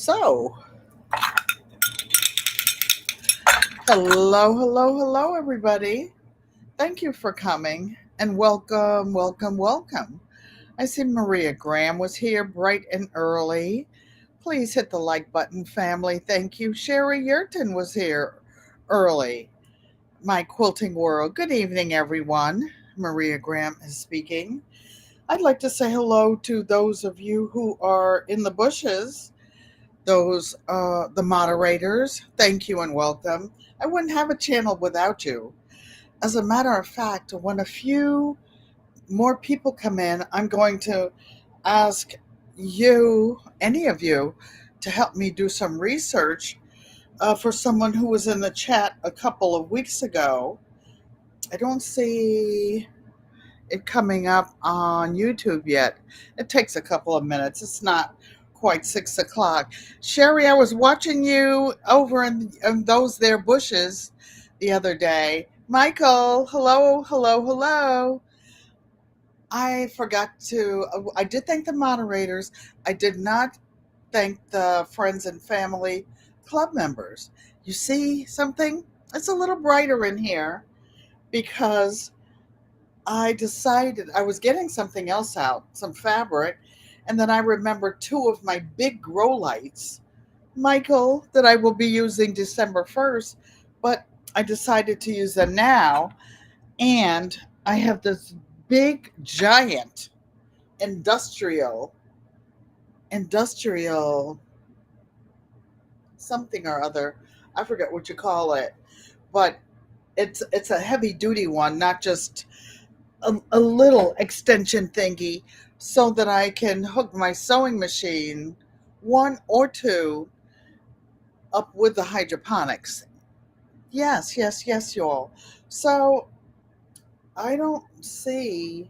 So, hello, everybody. Thank you for coming and welcome. I see Maria Graham was here bright and early. Please hit the like button, family. Thank you. Sherry Yurton was here early. My quilting world. Good evening, everyone. Maria Graham is speaking. I'd like to say hello to those of you who are in the bushes, the moderators. Thank you and welcome. I wouldn't have a channel without you. As a matter of fact, when a few more people come in, I'm going to ask you, any of you, to help me do some research for someone who was in the chat a couple of weeks ago. I don't see it coming up on YouTube yet. It takes a couple of minutes. It's not quite 6 o'clock. Sherry, I was watching you over in those there bushes the other day. Michael, hello. I did thank the moderators. I did not thank the friends and family club members. You see something? It's a little brighter in here because I decided I was getting something else out, some fabric, and then I remembered two of my big grow lights, Michael, that I will be using December 1st, but I decided to use them now. And I have this big, giant industrial something or other. I forget what you call it, but it's a heavy duty one, not just a little extension thingy, so that I can hook my sewing machine, one or two, up with the hydroponics. Yes, y'all. So I don't see.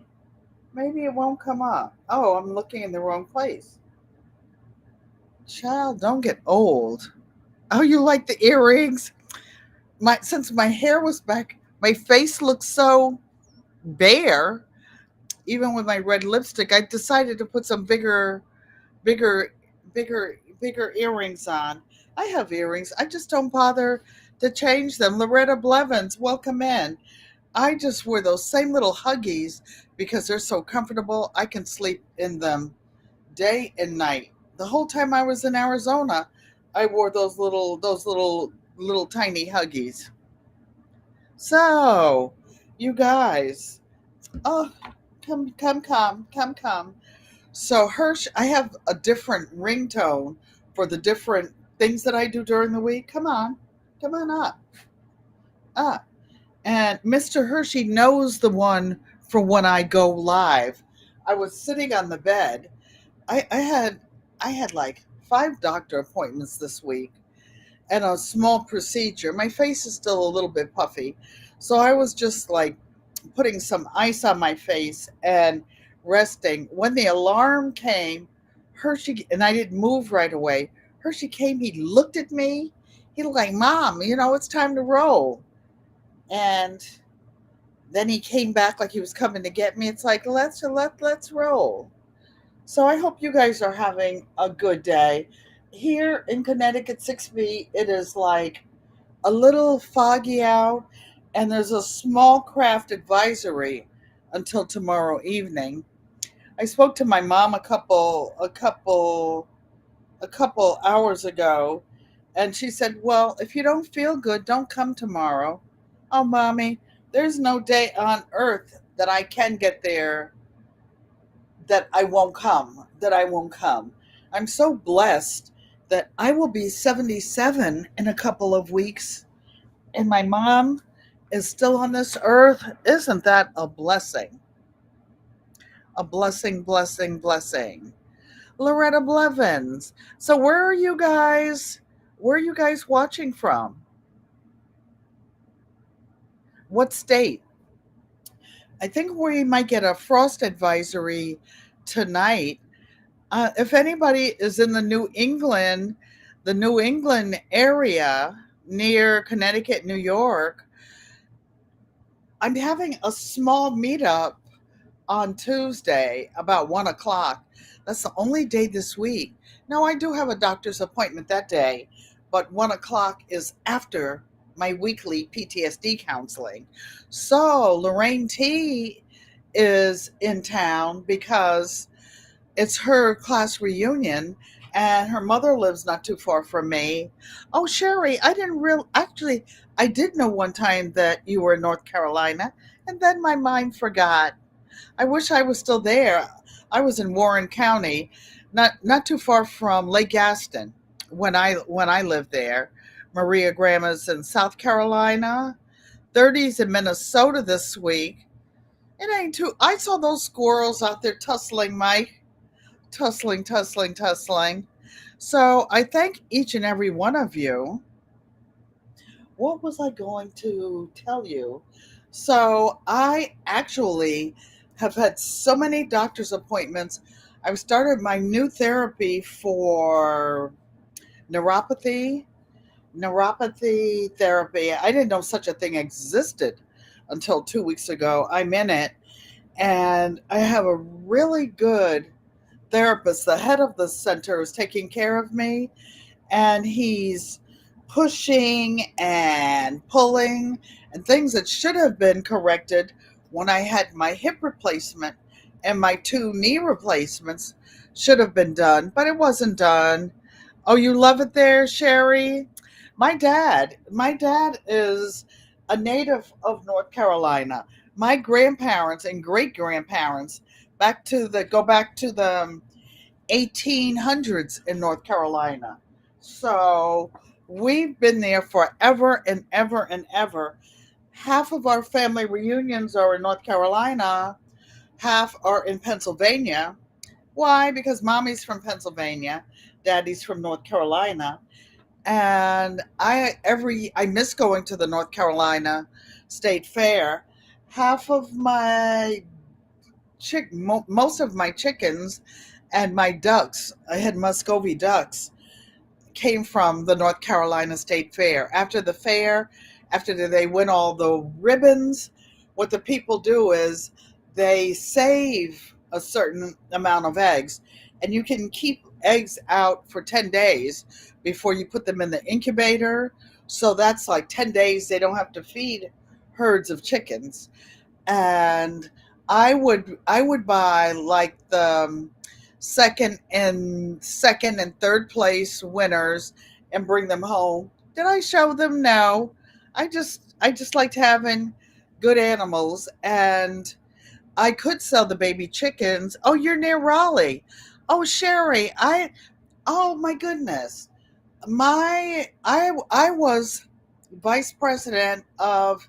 Maybe it won't come up. Oh, I'm looking in the wrong place. Child, don't get old. Oh, you like the earrings? Since my hair was back, my face looks so bare. Even with my red lipstick, I decided to put some bigger, bigger earrings on. I have earrings. I just don't bother to change them. Loretta Blevins, welcome in. I just wear those same little Huggies because they're so comfortable. I can sleep in them day and night. The whole time I was in Arizona, I wore those little tiny Huggies. So, you guys, oh, come. So Hirsch, I have a different ringtone for the different things that I do during the week. Come on up. And Mr. Hershey knows the one for when I go live. I was sitting on the bed. I had like 5 doctor appointments this week and a small procedure. My face is still a little bit puffy. So I was just like putting some ice on my face and resting. When the alarm came, Hershey, and I didn't move right away. Hershey came, he looked at me. He was like, Mom, it's time to roll. And then he came back like he was coming to get me. It's like, let's roll. So I hope you guys are having a good day. Here in Connecticut 6B, it is like a little foggy out, and there's a small craft advisory until tomorrow evening. I spoke to my mom a couple hours ago, and she said, "Well, if you don't feel good, don't come tomorrow." Oh, mommy, there's no day on earth that I can get there that I won't come. I'm so blessed that I will be 77 in a couple of weeks, and my mom is still on this earth. Isn't that a blessing? A blessing. Loretta Blevins. So where are you guys? Where are you guys watching from? What state? I think we might get a frost advisory tonight. If anybody is in the New England area near Connecticut, New York, I'm having a small meetup on Tuesday about 1 o'clock. That's the only day this week. Now, I do have a doctor's appointment that day, but 1 o'clock is after my weekly PTSD counseling. So, Lorraine T is in town because it's her class reunion and her mother lives not too far from me. Oh, Sherry, I didn't real actually I did know one time that you were in North Carolina, and then my mind forgot. I wish I was still there. I was in Warren County, not too far from Lake Gaston when I lived there. Maria Grandma's in South Carolina. 30s in Minnesota this week. It ain't too. I saw those squirrels out there tussling, Mike. Tussling, tussling, tussling. So I thank each and every one of you. What was I going to tell you? So I actually have had so many doctor's appointments. I've started my new therapy for neuropathy, neuropathy therapy. I didn't know such a thing existed until 2 weeks ago. I'm in it, and I have a really good therapist. The head of the center is taking care of me, and he's pushing and pulling and things that should have been corrected when I had my hip replacement, and my two knee replacements should have been done, but it wasn't done. Oh, you love it there, Sherry? My dad is a native of North Carolina. My grandparents and great grandparents go back to the 1800s in North Carolina. So we've been there forever and ever and ever. Half of our family reunions are in North Carolina, half are in Pennsylvania. Why? Because mommy's from Pennsylvania, daddy's from North Carolina. And I miss going to the North Carolina State Fair. Half of my most of my chickens and my ducks, I had Muscovy ducks, came from the North Carolina State Fair. After the fair, after they win all the ribbons, what the people do is they save a certain amount of eggs, and you can keep eggs out for 10 days before you put them in the incubator. So that's like 10 days they don't have to feed herds of chickens. And I would buy like the second and third place winners and bring them home. Did I show them? No. I just liked having good animals, and I could sell the baby chickens. Oh, you're near Raleigh. Oh, Sherry, oh my goodness. I was vice president of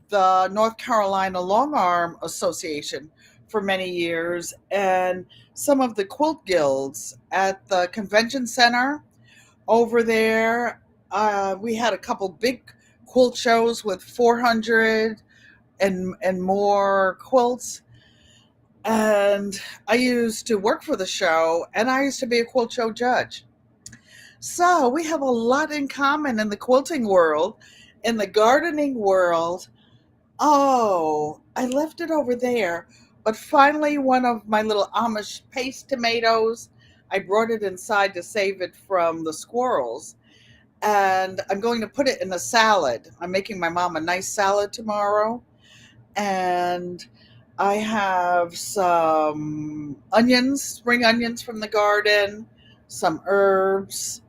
the North Carolina Long Arm Association for many years, and some of the quilt guilds at the convention center over there. We had a couple big quilt shows with 400 and more quilts. And I used to work for the show, and I used to be a quilt show judge. So we have a lot in common in the quilting world, in the gardening world. Oh, I left it over there. But finally, one of my little Amish paste tomatoes, I brought it inside to save it from the squirrels. And I'm going to put it in a salad. I'm making my mom a nice salad tomorrow. And I have some onions, spring onions from the garden, some herbs,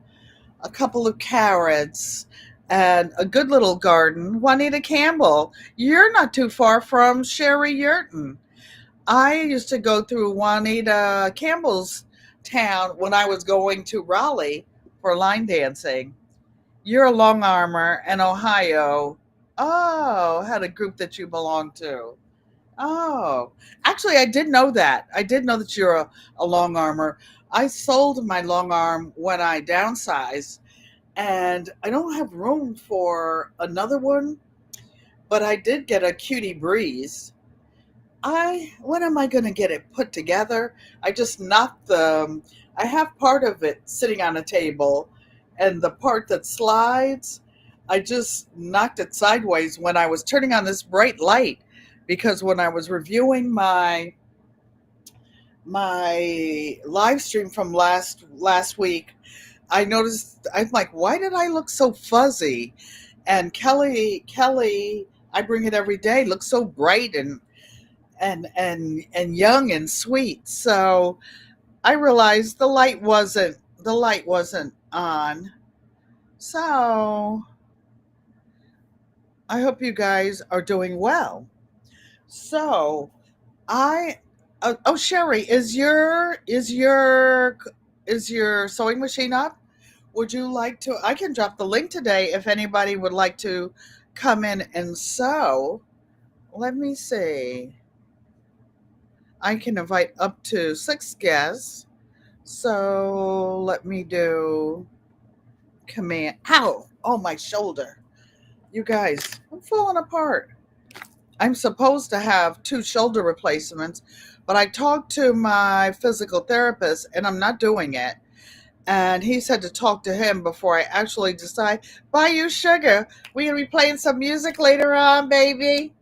a couple of carrots, and a good little garden. Juanita Campbell, you're not too far from Sherry Yurton. I used to go through Juanita Campbell's town when I was going to Raleigh for line dancing. You're a long armor and Ohio. Oh, had a group that you belong to. Oh, actually, I did know that. I did know that you're a long armor. I sold my long arm when I downsized, and I don't have room for another one, but I did get a cutie breeze. When am I going to get it put together? I just knocked I have part of it sitting on a table, and the part that slides, I just knocked it sideways when I was turning on this bright light because when I was reviewing my live stream from last week, I noticed, I'm like, why did I look so fuzzy? And Kelly, I bring it every day, looks so bright and young and sweet. So I realized the light wasn't on. So I hope you guys are doing well. So I oh, Sherry, is your sewing machine up? Would you like to? I can drop the link today if anybody would like to come in and sew. Let me see. I can invite up to 6 guests. So let me do command. Ow! Oh, my shoulder. You guys, I'm falling apart. I'm supposed to have 2 shoulder replacements, but I talked to my physical therapist and I'm not doing it. And he said to talk to him before I actually decide. Buy you sugar. We gonna be playing some music later on, baby.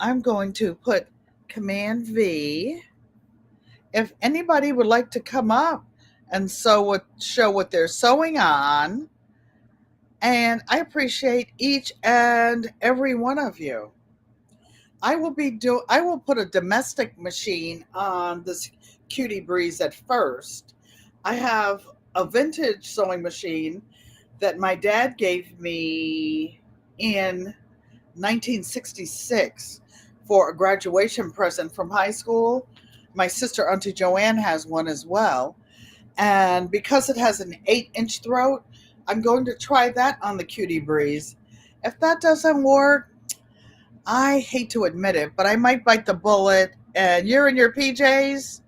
I'm going to put Command V. If anybody would like to come up and show what they're sewing on, and I appreciate each and every one of you. I will put a domestic machine on this Cutie Breeze at first. I have a vintage sewing machine that my dad gave me in 1966 for a graduation present from high school. My sister Auntie Joanne has one as well. And because it has an 8-inch throat, I'm going to try that on the Cutie Breeze. If that doesn't work, I hate to admit it, but I might bite the bullet. And you're in your PJs?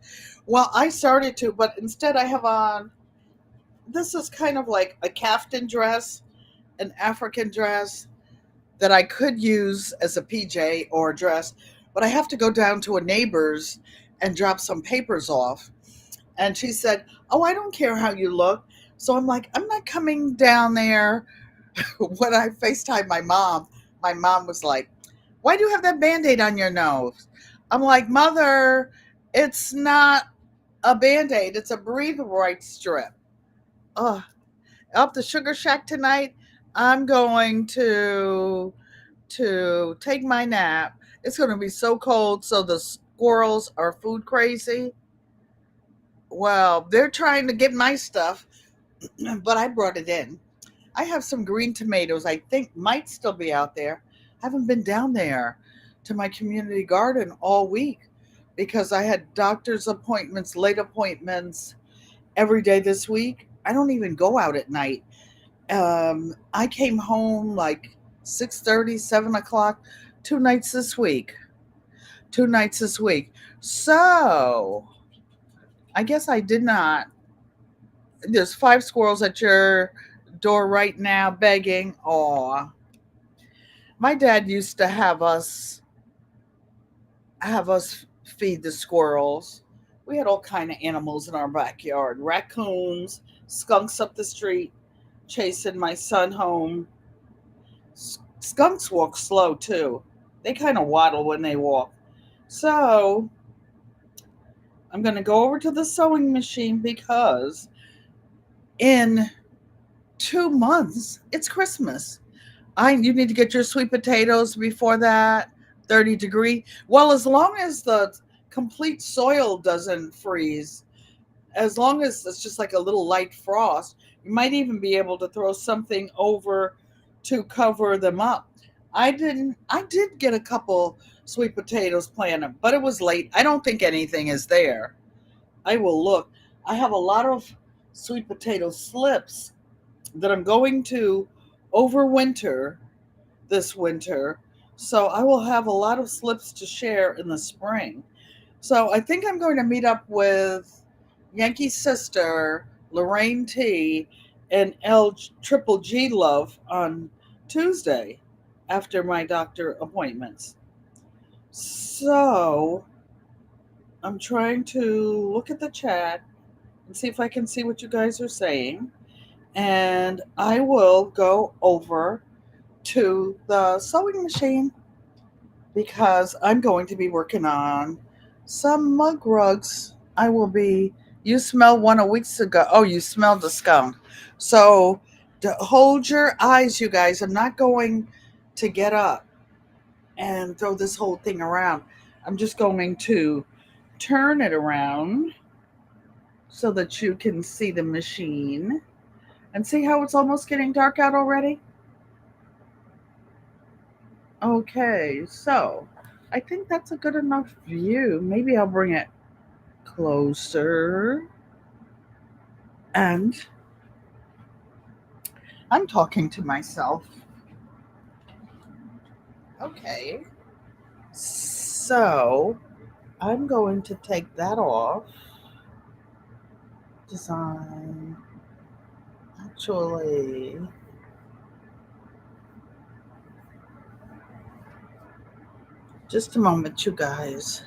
Well, I started to, but instead I have on, this is kind of like a caftan dress, an African dress that I could use as a PJ or a dress, but I have to go down to a neighbor's and drop some papers off. And she said, "Oh, I don't care how you look." So I'm like, I'm not coming down there. When I FaceTime my mom was like, "Why do you have that Band-Aid on your nose?" I'm like, "Mother, it's not a Band-Aid, it's a breathe right strip." Ugh. Up the Sugar Shack tonight, I'm going to take my nap. It's going to be so cold, so the squirrels are food crazy. Well, they're trying to get my stuff, but I brought it in. I have some green tomatoes I think might still be out there. I haven't been down there to my community garden all week because I had doctor's appointments, late appointments every day this week. I don't even go out at night. I came home like 6:30, 7 o'clock, 2 nights this week. 2 nights this week. So I guess I did not. There's 5 squirrels at your door right now begging. Aw. My dad used to have us feed the squirrels. We had all kind of animals in our backyard. Raccoons, skunks up the street, chasing my son home. Skunks walk slow too. They kind of waddle when they walk. So I'm going to go over to the sewing machine because in 2 months it's Christmas. You need to get your sweet potatoes before that. 30 degree. Well, as long as the complete soil doesn't freeze, as long as it's just like a little light frost, you might even be able to throw something over to cover them up. I did get a couple sweet potatoes planted, but it was late. I don't think anything is there. I will look. I have a lot of sweet potato slips that I'm going to overwinter this winter. So I will have a lot of slips to share in the spring. So I think I'm going to meet up with Yankee Sister, Lorraine T, and L Triple G Love on Tuesday after my doctor appointments. So I'm trying to look at the chat and see if I can see what you guys are saying. And I will go over to the sewing machine. because I'm going to be working on some mug rugs. You smelled one a weeks ago. Oh, you smelled the skunk. So hold your eyes, you guys. I'm not going to get up and throw this whole thing around. I'm just going to turn it around so that you can see the machine and see how it's almost getting dark out already. Okay, so I think that's a good enough view. Maybe I'll bring it closer. And I'm talking to myself. Okay, so I'm going to take that off. Design. Actually, just a moment, you guys.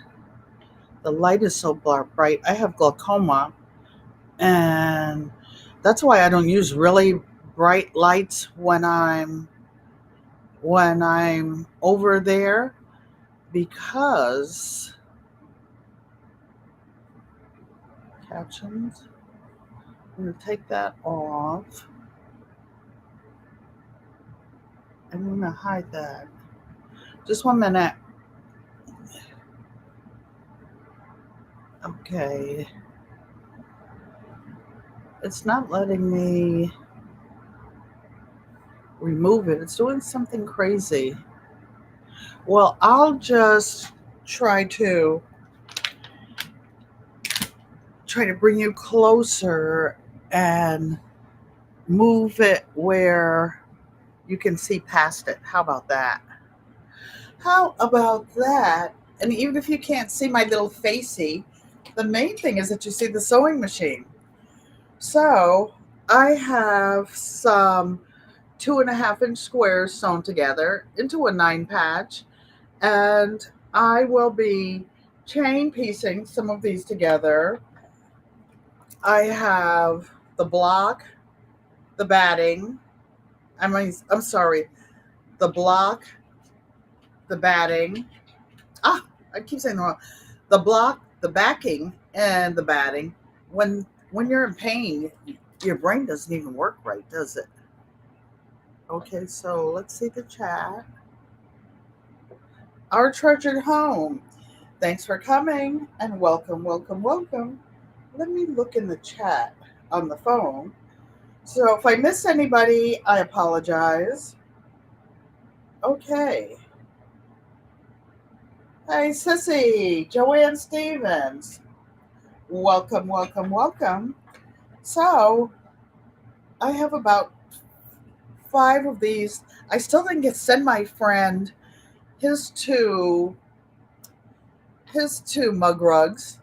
The light is so bright. I have glaucoma, and that's why I don't use really bright lights when I'm over there, because captions. I'm going to take that off. I'm going to hide that. Just 1 minute. Okay. It's not letting me remove it. It's doing something crazy. Well, I'll just try to bring you closer and move it where you can see past it. How about that? How about that? And even if you can't see my little facey, the main thing is that you see the sewing machine. So I have some 2.5-inch squares sewn together into a 9 patch, and I will be chain piecing some of these together. I have the block, the batting. I'm sorry, the block, the batting. I keep saying the wrong. The block, the backing, and the batting. When you're in pain, your brain doesn't even work right, does it? Okay, so let's see the chat. Our treasured home. Thanks for coming and welcome, welcome, welcome. Let me look in the chat on the phone. So if I miss anybody, I apologize. Okay. Hey, Sissy, Joanne Stevens. Welcome, welcome, welcome. So I have about 5 of these. I still didn't send my friend his two mug rugs.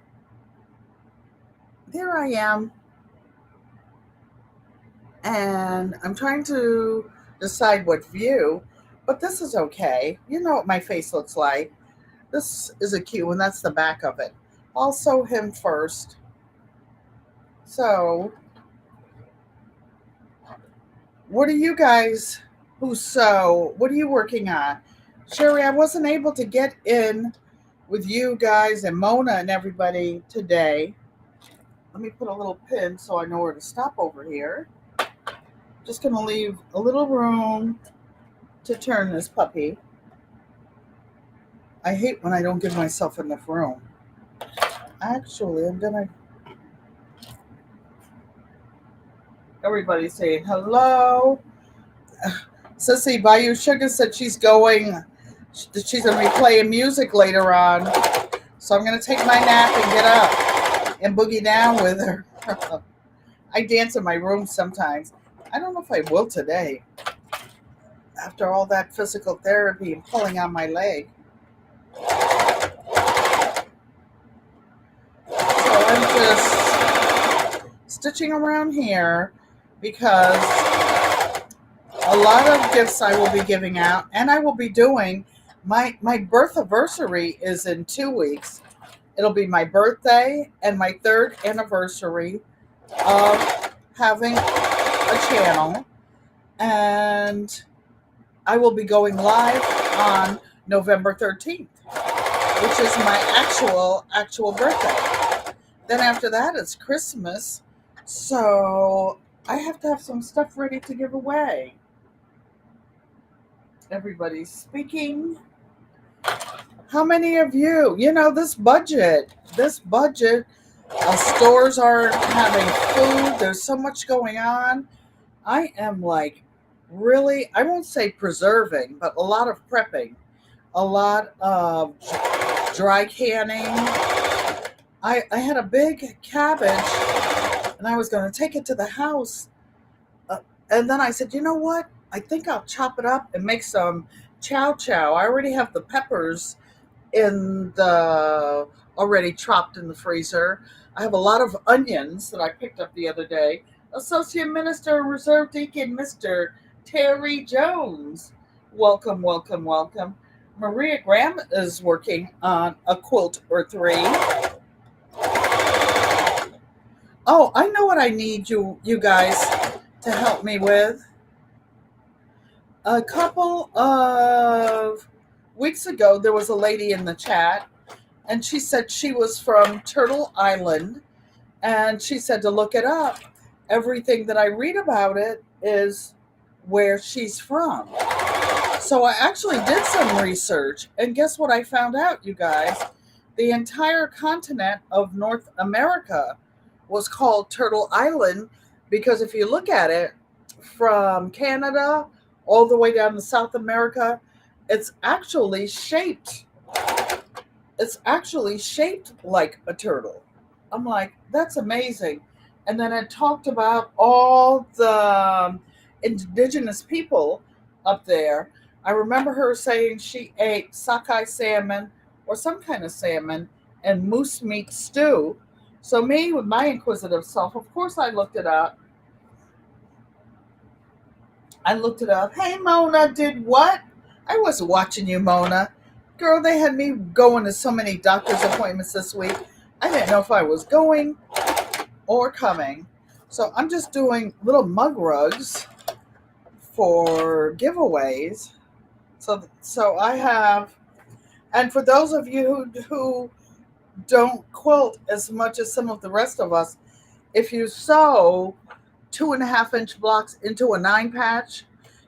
There I am. And I'm trying to decide what view, but this is okay. You know what my face looks like. This is a cute one. That's the back of it. I'll sew him first. So, what are you guys who sew? What are you working on? Sherry, I wasn't able to get in with you guys and Mona and everybody today. Let me put a little pin so I know where to stop over here. Just going to leave a little room to turn this puppy. I hate when I don't give myself enough room. Actually, I'm going to... Everybody's saying hello. Sissy, Bayou Sugar said she's going to be playing music later on. So I'm going to take my nap and get up and boogie down with her. I dance in my room sometimes. I don't know if I will today. After all that physical therapy and pulling on my leg. So I'm just stitching around here because a lot of gifts I will be giving out, and I will be doing my birth anniversary is in 2 weeks. It'll be my birthday and my 3rd anniversary of having a channel, and I will be going live on November 13th, which is my actual birthday. Then after that, it's Christmas. So I have to have some stuff ready to give away. Everybody's speaking. How many of you, this budget, stores aren't having food. There's so much going on. I am like really, I won't say preserving, but a lot of prepping, a lot of dry canning. I had a big cabbage and I was going to take it to the house. And then I said, you know what? I think I'll chop it up and make some chow chow. I already have the peppers in the already chopped in the freezer. I have a lot of onions that I picked up the other day. Associate Minister and Reserve Deacon Mr. Terry Jones. Welcome, welcome, welcome. Maria Graham is working on a quilt or three. Oh, I know what I need you guys to help me with. A couple of weeks ago, there was a lady in the chat, and she said she was from Turtle Island, and she said to look it up. Everything that I read about it is where she's from. So I actually did some research, and guess what I found out, you guys? The entire continent of North America was called Turtle Island because if you look at it from Canada all the way down to South America, it's actually shaped. It's actually shaped like a turtle. I'm like, that's amazing. And then it talked about all the indigenous people up there. I remember her saying she ate sockeye salmon or some kind of salmon and moose meat stew. So me, with my inquisitive self, of course I looked it up. Hey, Mona, did what? I wasn't watching you, Mona. Girl, they had me going to so many doctor's appointments this week. I didn't know if I was going or coming. So I'm just doing little mug rugs for giveaways. So I have, and for those of you who don't quilt as much as some of the rest of us, if you sew 2.5-inch blocks into a 9 patch,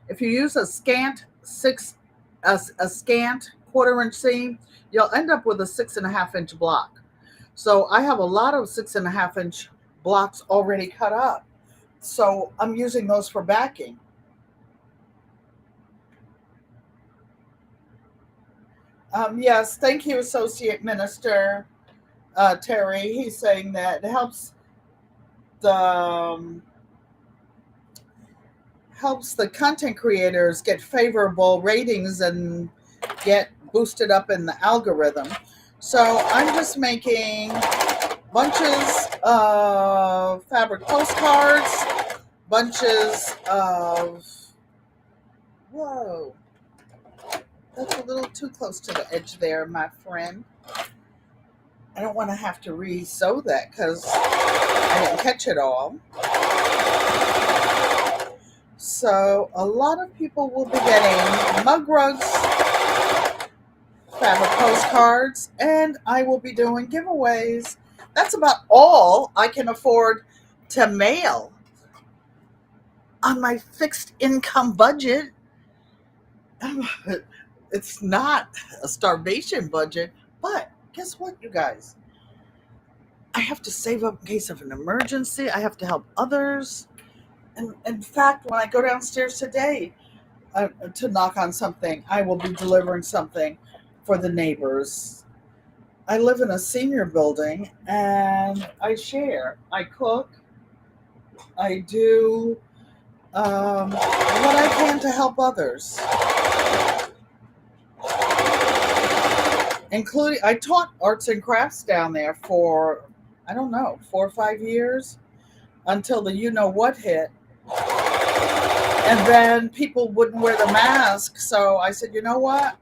if you use a scant 1/4-inch seam, you'll end up with a 6.5-inch block. So I have a lot of 6.5-inch blocks already cut up. So I'm using those for backing. Yes, thank you, Associate Minister Terry. He's saying that it helps the content creators get favorable ratings and get boosted up in the algorithm. So I'm just making bunches of fabric postcards, bunches of, whoa, that's a little too close to the edge there, my friend. I don't want to have to re-sew that because I didn't catch it all. So a lot of people will be getting mug rugs, fabric postcards, and I will be doing giveaways. That's about all I can afford to mail on my fixed income budget. It's not a starvation budget, but guess what, you guys? I have to save up in case of an emergency. I have to help others. And in fact, when I go downstairs today to knock on something, I will be delivering something for the neighbors. I live in a senior building and I share. I cook. I do what I can to help others. Including, I taught arts and crafts down there for, I don't know, 4 or 5 years until the you-know-what hit. And then people wouldn't wear the mask. So I said, you know what?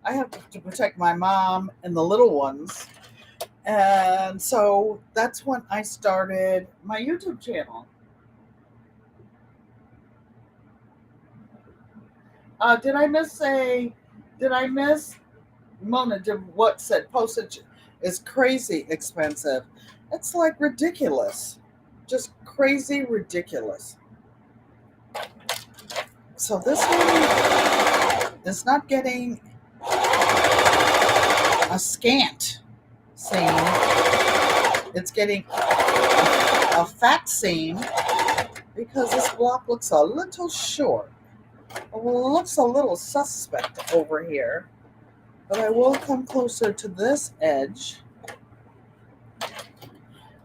I have to protect my mom and the little ones. And so that's when I started my YouTube channel. Did I miss a Did I miss? Mona did what said postage is crazy expensive. It's like ridiculous. Just crazy ridiculous. So this one is not getting a scant seam. It's getting a fat seam because this block looks a little short. Looks a little suspect over here. But I will come closer to this edge.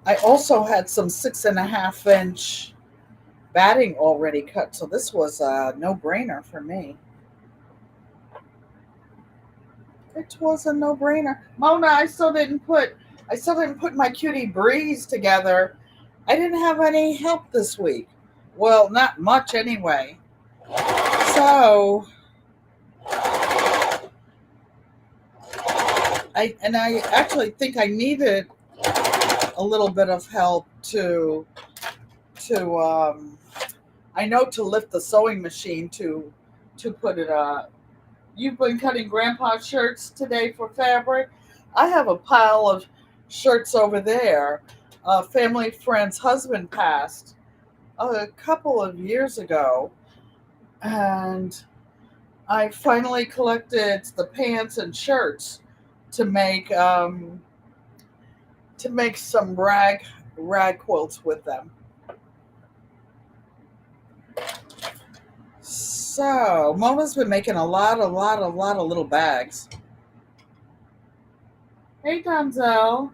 I also had some 6.5-inch batting already cut, so this was a no-brainer for me. It was a no-brainer. Mona, I still didn't put my cutie breeze together. I didn't have any help this week. Well, not much anyway. So I actually think I needed a little bit of help to I know to lift the sewing machine to put it up. You've been cutting grandpa's shirts today for fabric. I have a pile of shirts over there. A family friend's husband passed a couple of years ago, and I finally collected the pants and shirts to make some rag quilts with them. So Mona's been making a lot of little bags. Hey Donzel,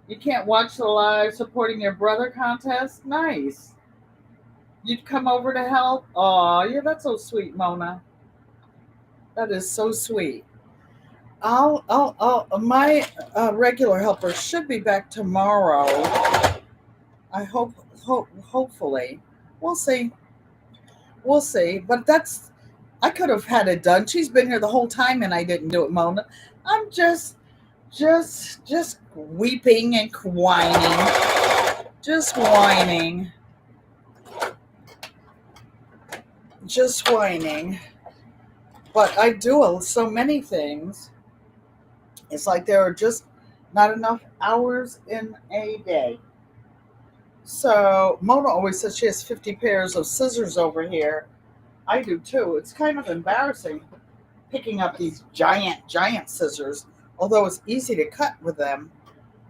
you can't watch the live supporting your brother contest? Nice. You'd come over to help? Oh, yeah, that's so sweet, Mona. That is so sweet. My regular helper should be back tomorrow. I hopefully. We'll see. We'll see. But I could have had it done. She's been here the whole time and I didn't do it, Mona. I'm just weeping and whining. Just whining. Just whining. But I do so many things. It's like there are just not enough hours in a day. So Mona always says she has 50 pairs of scissors over here. I do too. It's kind of embarrassing picking up these giant scissors, although it's easy to cut with them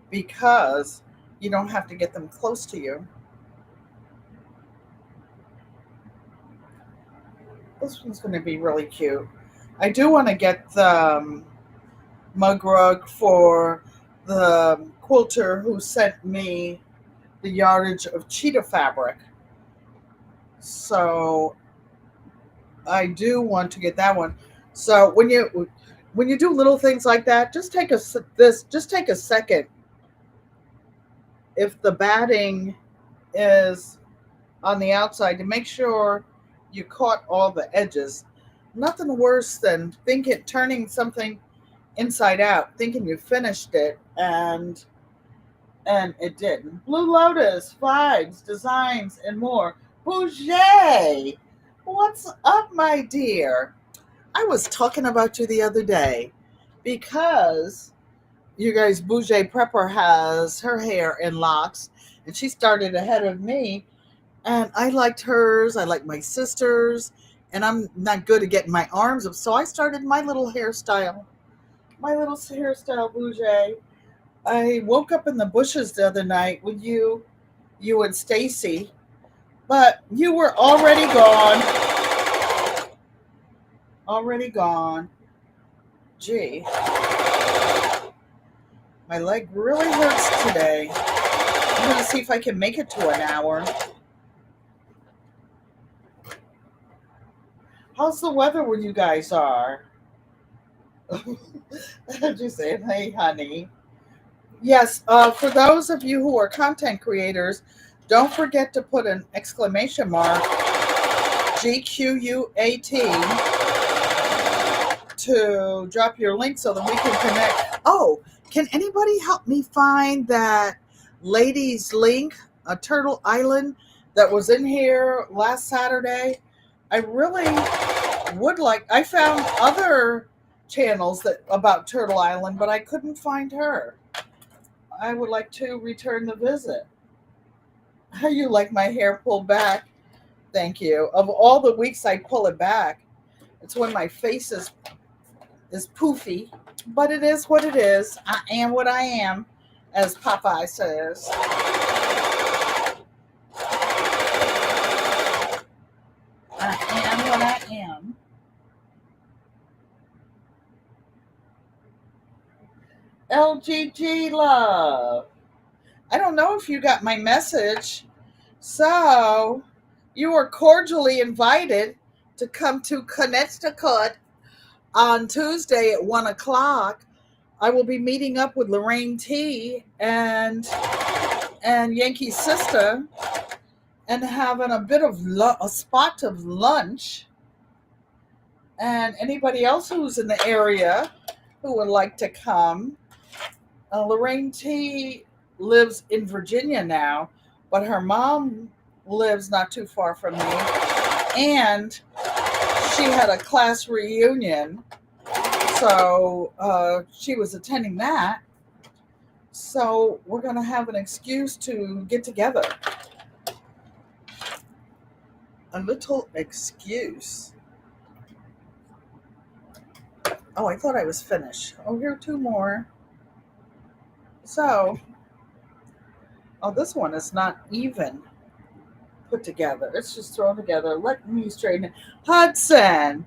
because you don't have to get them close to you. This one's going to be really cute. I do want to get the mug rug for the quilter who sent me the yardage of cheetah fabric. So I do want to get that one. So when you do little things like that, just take a second. If the batting is on the outside, to make sure you caught all the edges. Nothing worse than turning something inside out, thinking you finished it, and it didn't. Blue Lotus, Vibes, Designs, and more. Bouger, what's up, my dear? I was talking about you the other day because you guys, Bouger Prepper has her hair in locks, and she started ahead of me. And I liked hers. I liked my sister's, and I'm not good at getting my arms up, so I started my little hairstyle. My little hairstyle, Bouger. I woke up in the bushes the other night with you and Stacy, but you were already gone. Already gone. Gee. My leg really hurts today. I'm going to see if I can make it to an hour. How's the weather where you guys are? Just saying, hey, honey. Yes, for those of you who are content creators, don't forget to put an exclamation mark, GQUAT, to drop your link so that we can connect. Oh, can anybody help me find that lady's link, a Turtle Island, that was in here last Saturday? I really would like, I found other channels that about Turtle Island, but I couldn't find her. I would like to return the visit. How you like my hair pulled back? Thank you. Of all the weeks I pull it back, it's when my face is poofy. But it is what it is. I am what I am, as Popeye says. I am what I am. LGG love. I don't know if you got my message. So you are cordially invited to come to Connecticut on Tuesday at 1 o'clock. I will be meeting up with Lorraine T and Yankee's sister and having a bit of a spot of lunch. And anybody else who's in the area who would like to come. Lorraine T lives in Virginia now, but her mom lives not too far from me. And she had a class reunion, so she was attending that. So we're going to have an excuse to get together. A little excuse. Oh, I thought I was finished. Oh, here are two more. So, oh, this one is not even put together. It's just thrown together. Let me straighten it. Hudson,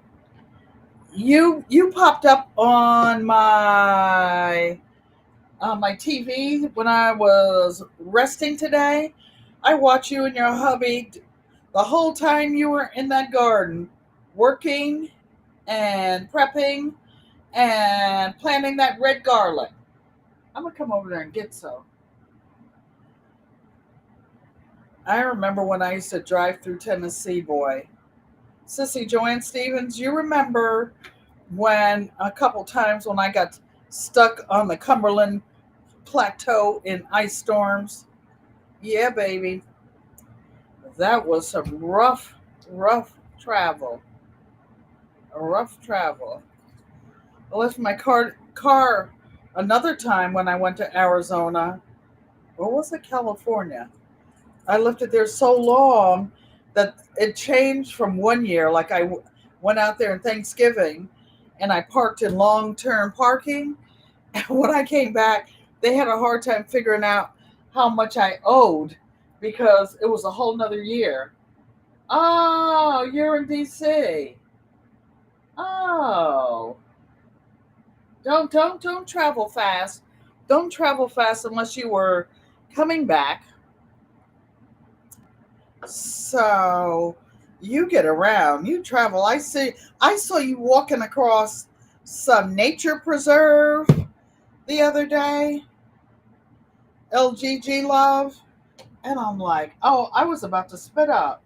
you popped up on my TV when I was resting today. I watched you and your hubby the whole time you were in that garden, working and prepping and planting that red garlic. I'm going to come over there and get some. I remember when I used to drive through Tennessee, boy. Sissy Joanne Stevens, you remember when a couple times when I got stuck on the Cumberland Plateau in ice storms? Yeah, baby. That was some rough travel. Rough travel. I left my car another time when I went to Arizona. Or was it California? I left it there so long that it changed from one year. Like I went out there in Thanksgiving and I parked in long-term parking. And when I came back, they had a hard time figuring out how much I owed because it was a whole nother year. Oh, you're in DC. Oh. Don't travel fast. Don't travel fast unless you were coming back. So you get around, you travel. I saw you walking across some nature preserve the other day. LGG love. And I'm like, oh, I was about to spit up.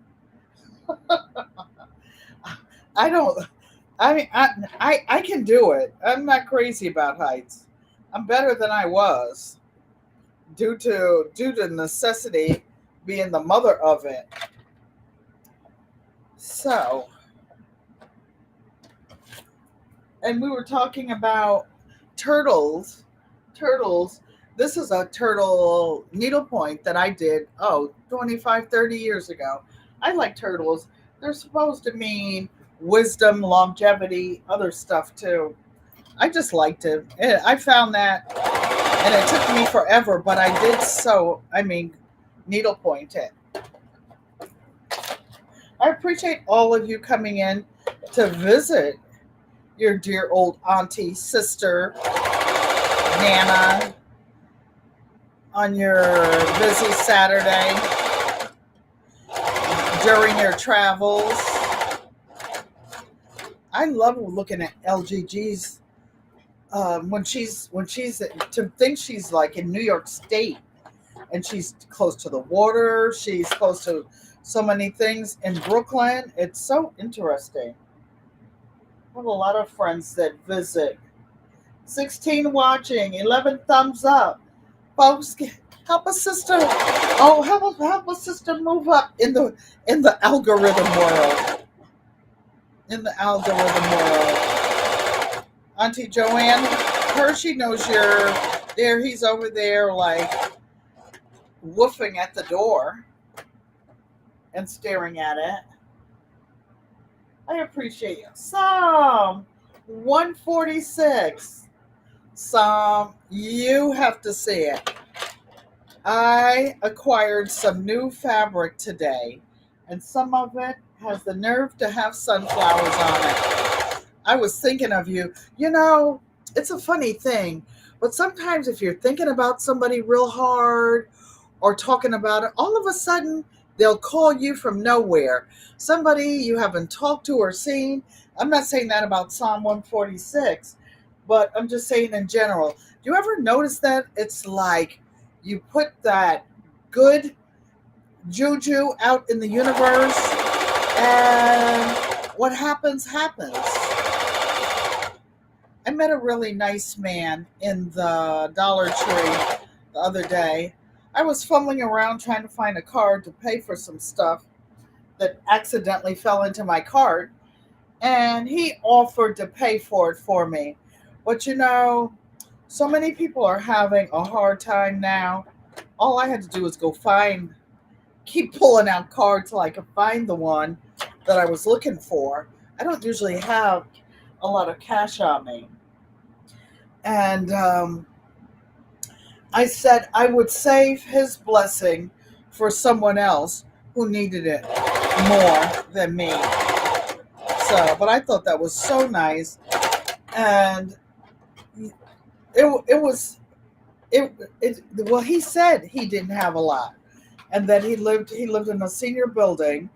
I can do it. I'm not crazy about heights. I'm better than I was due to necessity being the mother of it. So, and we were talking about turtles. This is a turtle needlepoint that I did, 25, 30 years ago. I like turtles. They're supposed to mean wisdom, longevity, other stuff too. I just liked it. I found that, and it took me forever, but I did needlepoint it. I appreciate all of you coming in to visit your dear old auntie, sister, Nana, on your busy Saturday during your travels. I love looking at LGG's when she's to think she's like in New York State and she's close to the water. She's close to so many things in Brooklyn. It's so interesting. I have a lot of friends that visit. 16 watching, 11 thumbs up. Folks, help a sister. Oh, help a sister move up in the algorithm world. in the algorithm world. Auntie Joanne, Hershey knows you're there. He's over there like woofing at the door and staring at it. I appreciate you. Psalm 146. Psalm, you have to see it. I acquired some new fabric today, and some of it has the nerve to have sunflowers on it. I was thinking of you. You know, it's a funny thing, but sometimes if you're thinking about somebody real hard or talking about it, all of a sudden they'll call you from nowhere. Somebody you haven't talked to or seen. I'm not saying that about Psalm 146, but I'm just saying in general. Do you ever notice that it's like you put that good juju out in the universe, and what happens, happens? I met a really nice man in the Dollar Tree the other day. I was fumbling around trying to find a card to pay for some stuff that accidentally fell into my cart, and he offered to pay for it for me. But you know, so many people are having a hard time now. All I had to do was keep pulling out cards till I could find the one that I was looking for. I don't usually have a lot of cash on me. And I said I would save his blessing for someone else who needed it more than me. So, but I thought that was so nice. And it was, well, he said he didn't have a lot, and that he lived in a senior building.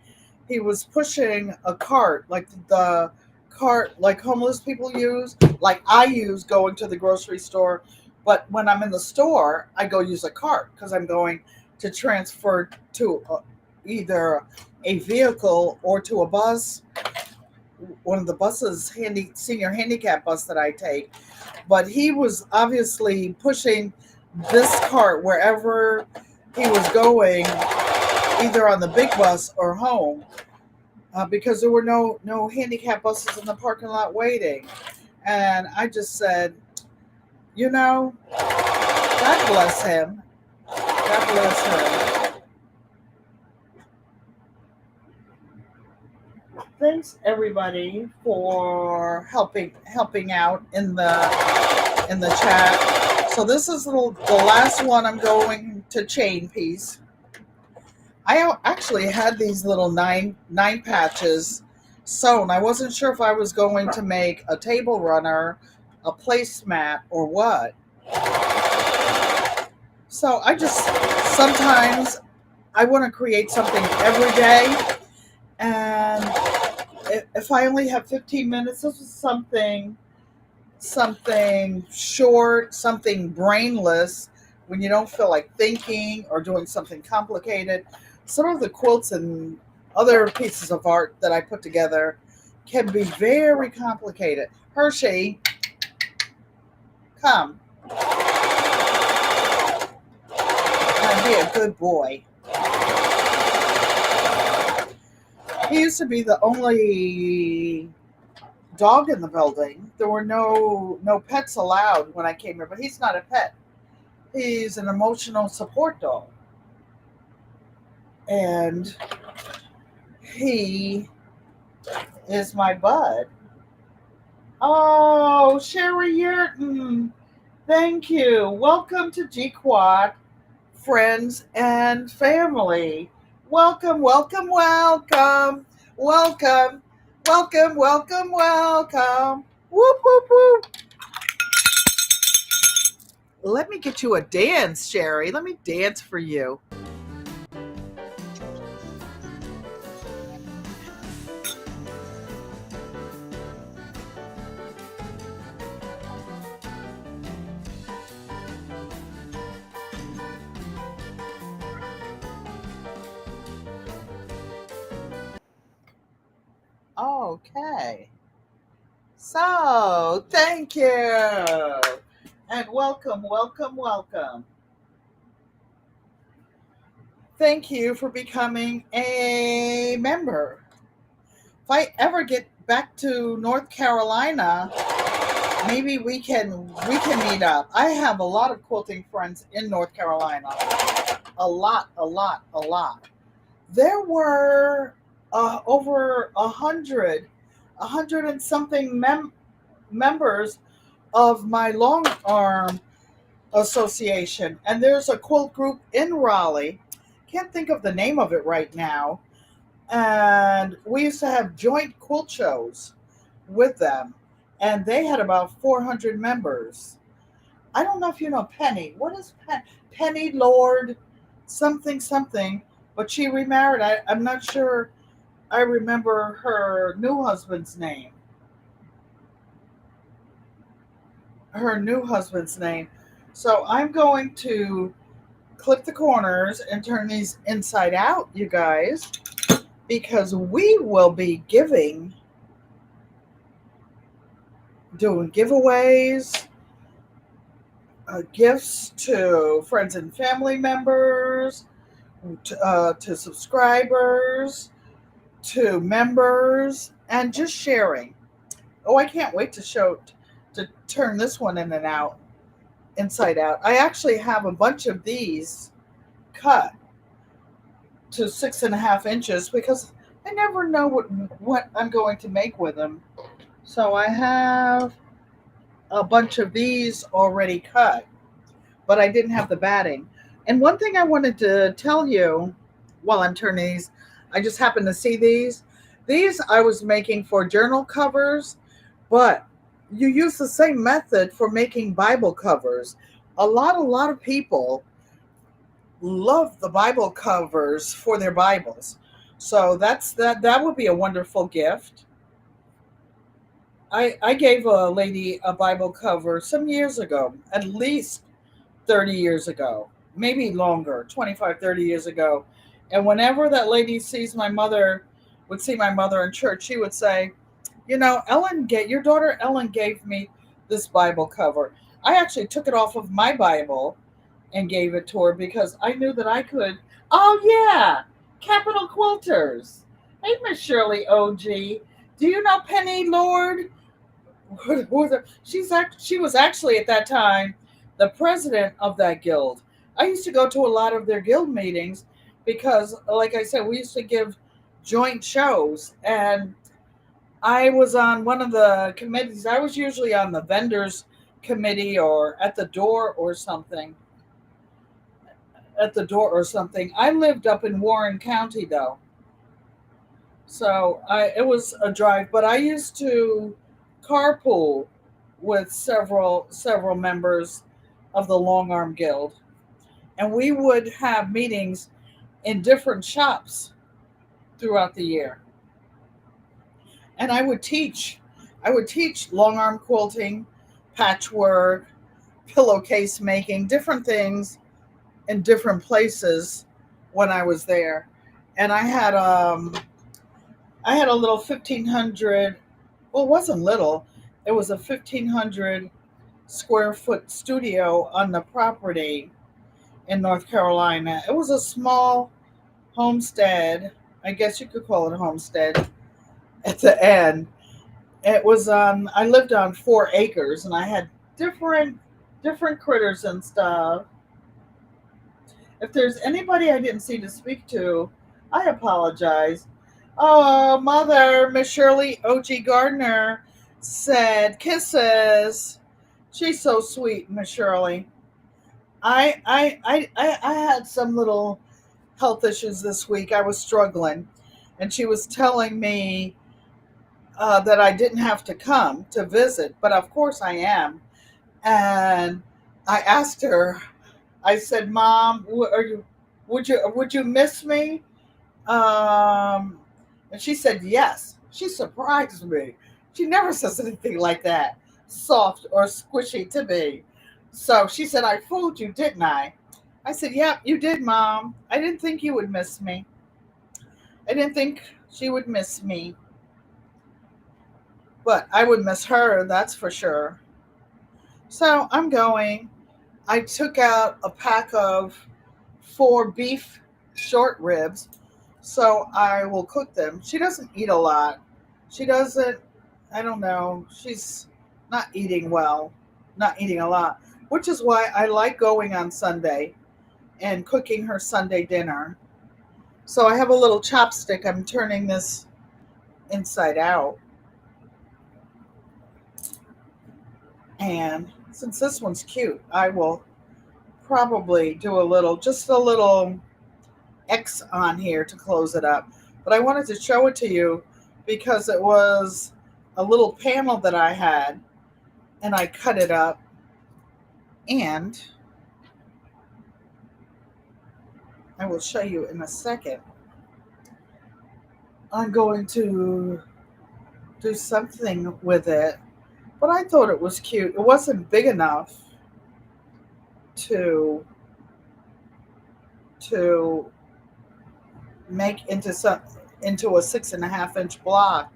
He was pushing a cart, like the cart like homeless people use, like I use going to the grocery store. But when I'm in the store, I go use a cart because I'm going to transfer to either a vehicle or to a bus, one of the buses, senior handicap bus that I take. But he was obviously pushing this cart wherever he was going, either on the big bus or home, because there were no handicap buses in the parking lot waiting. And I just said, you know, God bless him. God bless him. Thanks everybody for helping out in the chat. So this is the last one I'm going to chain piece. I actually had these little nine patches sewn. I wasn't sure if I was going to make a table runner, a placemat, or what. So sometimes I want to create something every day, and if I only have 15 minutes, this is something short, something brainless, when you don't feel like thinking or doing something complicated. Some of the quilts and other pieces of art that I put together can be very complicated. Hershey, come and be a good boy. He used to be the only dog in the building. There were no pets allowed when I came here, but he's not a pet. He's an emotional support dog. And he is my bud. Oh, Sherry Yurton, thank you. Welcome to GQUAT, friends and family. Welcome, welcome, welcome, welcome, welcome, welcome, welcome. Whoop, whoop, whoop. Let me get you a dance, Sherry. Let me dance for you. Okay. So, thank you. And welcome, welcome, welcome. Thank you for becoming a member. If I ever get back to North Carolina, maybe we can meet up. I have a lot of quilting friends in North Carolina. A lot, a lot, a lot. There were over 100 and something members of my long arm association, and there's a quilt group in Raleigh. Can't think of the name of it right now. And we used to have joint quilt shows with them, and they had about 400 members. I don't know if you know Penny. What is Penny Lord something something? But she remarried. I'm not sure I remember her new husband's name. Her new husband's name. So I'm going to clip the corners and turn these inside out, you guys, because we will be doing giveaways, gifts to friends and family members, to subscribers, to members, and just sharing. Oh, I can't wait to turn this one in and out, inside out. I actually have a bunch of these cut to 6.5 inches because I never know what I'm going to make with them. So I have a bunch of these already cut, but I didn't have the batting. And one thing I wanted to tell you while I'm turning these, I just happened to see these. These I was making for journal covers, but you use the same method for making Bible covers. A lot of people love the Bible covers for their Bibles. So that would be a wonderful gift. I gave a lady a Bible cover some years ago, at least 30 years ago, maybe longer, 25, 30 years ago. And whenever that lady would see my mother in church, she would say, you know, your daughter Ellen gave me this Bible cover. I actually took it off of my Bible and gave it to her because I knew that I could. Oh, yeah, Capital Quilters. Hey, Miss Shirley OG. Do you know Penny Lord? She was actually at that time the president of that guild. I used to go to a lot of their guild meetings because, like I said, we used to give joint shows, and I was on one of the committees. I was usually on the vendors committee or at the door or something. I lived up in Warren County though, so it was a drive. But I used to carpool with several members of the Long Arm Guild, and we would have meetings in different shops throughout the year. And I would teach. Long arm quilting, patchwork, pillowcase making, different things in different places when I was there. And I had a little 1,500. Well, it wasn't little. It was a 1,500 square foot studio on the property in North Carolina. It was a small homestead. I guess you could call it a homestead at the end. It was I lived on 4 acres, and I had different critters and stuff. If there's anybody I didn't see to speak to, I apologize. Oh, mother, Miss Shirley O.G. Gardner said kisses. She's so sweet, Miss Shirley. I had some little health issues this week. I was struggling, and she was telling me that I didn't have to come to visit, but of course I am. And I asked her. I said, "Mom, would you miss me?" And she said, "Yes." She surprised me. She never says anything like that, soft or squishy to me. So she said, "I fooled you, didn't I?" I said, "Yep, you did, Mom. I didn't think you would miss me. I didn't think she would miss me. But I would miss her, that's for sure." So I'm going. I took out a pack of 4 beef short ribs, so I will cook them. She doesn't eat a lot. She doesn't, I don't know, she's not eating well, not eating a lot, which is why I like going on Sunday and cooking her Sunday dinner. So I have a little chopstick. I'm turning this inside out. And since this one's cute, I will probably do just a little X on here to close it up. But I wanted to show it to you because it was a little panel that I had and I cut it up, and I will show you in a second. I'm going to do something with it, but I thought it was cute. It wasn't big enough to to make into a 6.5 inch block.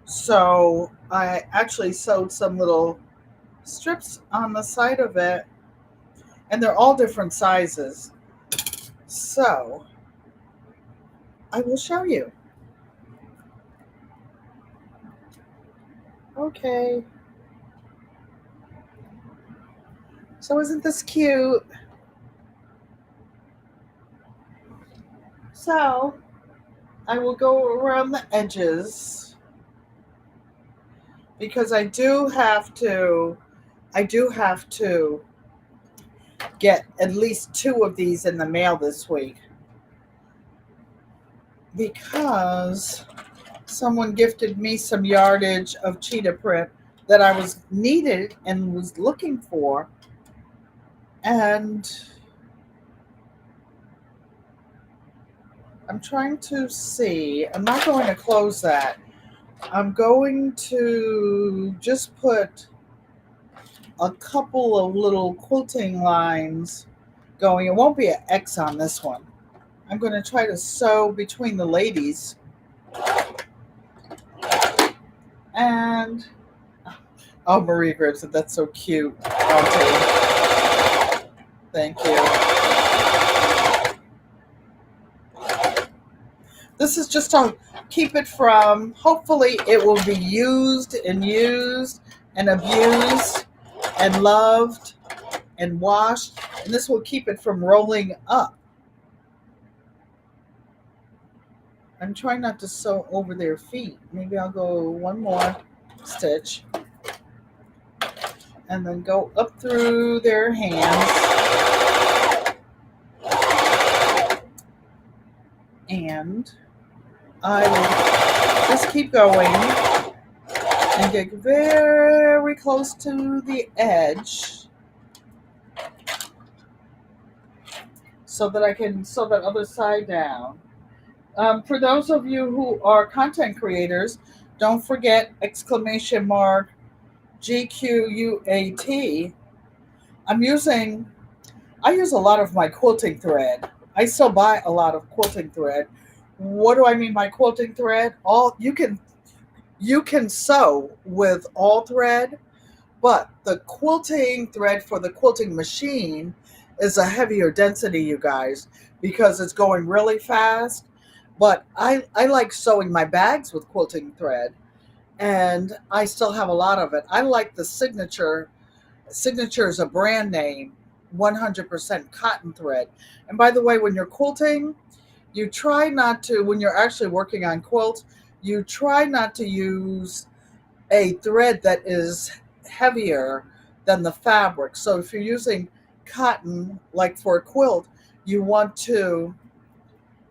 So I actually sewed some little strips on the side of it, and they're all different sizes. So I will show you. Okay. So isn't this cute? So I will go around the edges because I do have to get at least 2 of these in the mail this week because someone gifted me some yardage of cheetah print that I was needed and was looking for. And I'm trying to see. I'm not going to close that. I'm going to just put a couple of little quilting lines going. It won't be an X on this one. I'm going to try to sew between the ladies. And oh, Maria Graham said that's so cute, Auntie. Thank you. This is just to keep it from, hopefully it will be used and abused and loved and washed, and this will keep it from rolling up. I'm trying not to sew over their feet. Maybe I'll go one more stitch and then go up through their hands. And I will just keep going and get very close to the edge so that I can sew that other side down. For those of you who are content creators, don't forget !GQUAT. I use a lot of my quilting thread. I still buy a lot of quilting thread. What do I mean by quilting thread? You can sew with all thread, but the quilting thread for the quilting machine is a heavier density, you guys, because it's going really fast. But I like sewing my bags with quilting thread, and I still have a lot of it. I like the Signature. Signature is a brand name, 100% cotton thread. And by the way, when you're quilting, you try not to, when you're actually working on quilts, you try not to use a thread that is heavier than the fabric. So if you're using cotton, like for a quilt, you want to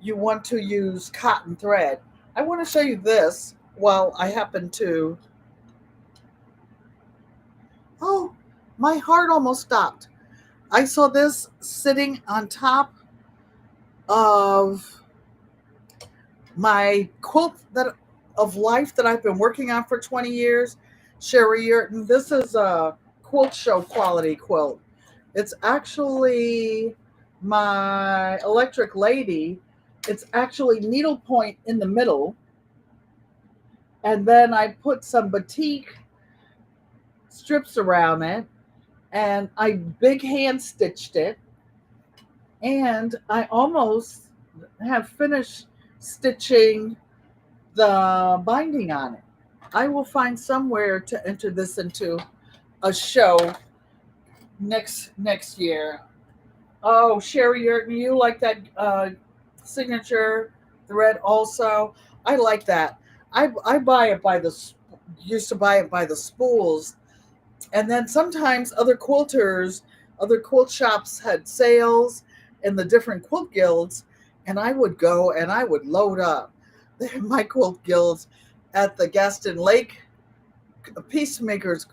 use cotton thread. I want to show you this while I happen to, oh, my heart almost stopped. I saw this sitting on top of my quilt of life that I've been working on for 20 years. Sherry Yurton, this is a Quilt Show quality quilt. It's actually my Electric Lady. It's actually needlepoint in the middle. And then I put some batik strips around it, and I big hand stitched it. And I almost have finished stitching the binding on it. I will find somewhere to enter this into a show next year. Oh, Sherry, you like that signature thread also? I like that. I buy it by the used to buy it by the spools, and then sometimes other quilt shops had sales in the different quilt guilds, and I would go and I would load up my quilt guilds at the Gaston Lake Peacemakers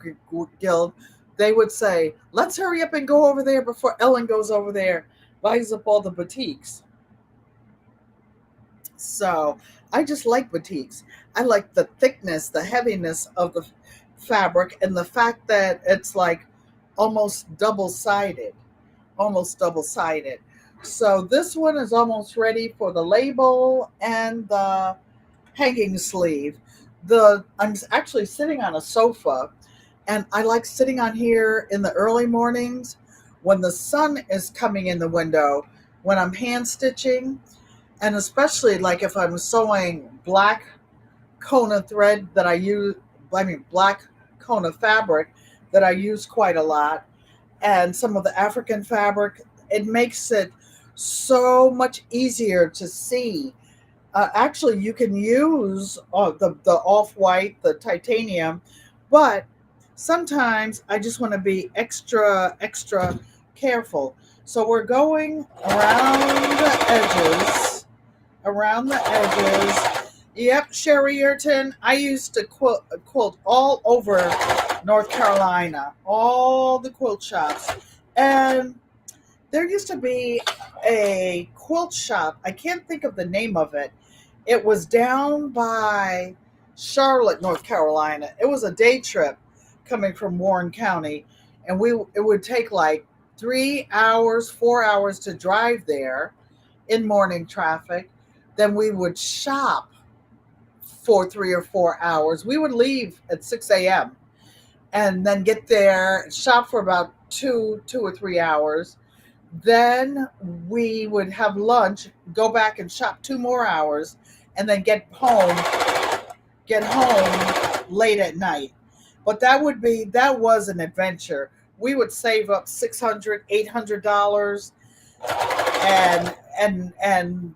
Guild. They would say, let's hurry up and go over there before Ellen goes over there, buys up all the boutiques. So I just like boutiques. I like the thickness, the heaviness of the fabric, and the fact that it's like almost double sided. Almost double sided. So this one is almost ready for the label and the hanging sleeve. I'm actually sitting on a sofa, and I like sitting on here in the early mornings when the sun is coming in the window, when I'm hand stitching, and especially like if I'm sewing black Kona thread that black Kona fabric that I use quite a lot, and some of the African fabric, it makes it so much easier to see. Actually, you can use the off-white, the titanium, but sometimes I just want to be extra careful. So we're going around the edges. Yep, Sherry Yerton. I used to quilt all over North Carolina, all the quilt shops. And there used to be a quilt shop. I can't think of the name of it. It was down by Charlotte, North Carolina. It was a day trip coming from Warren County. And it would take like 3 hours, 4 hours to drive there in morning traffic. Then we would shop for 3 or 4 hours. We would leave at 6 a.m. and then get there, shop for about 2 or 3 hours. Then we would have lunch, go back and shop 2 more hours, and then get home late at night. But that was an adventure. We would save up $600, $800, and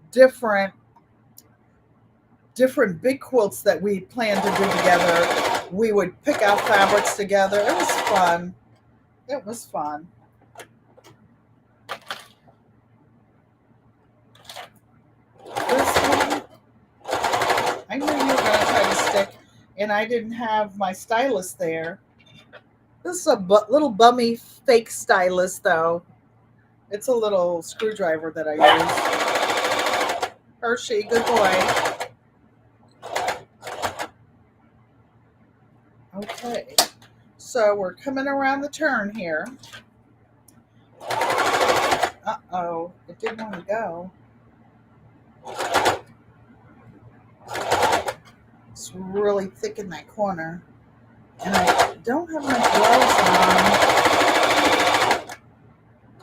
different big quilts that we planned to do together. We would pick out fabrics together. It was fun. It was fun. This one, I knew you were going to try to stick, and I didn't have my stylus there. This is a little bummy fake stylus, though. It's a little screwdriver that I use. Hershey, good boy. Okay, so we're coming around the turn here. Uh-oh, it didn't want to go. It's really thick in that corner. And I don't have my gloves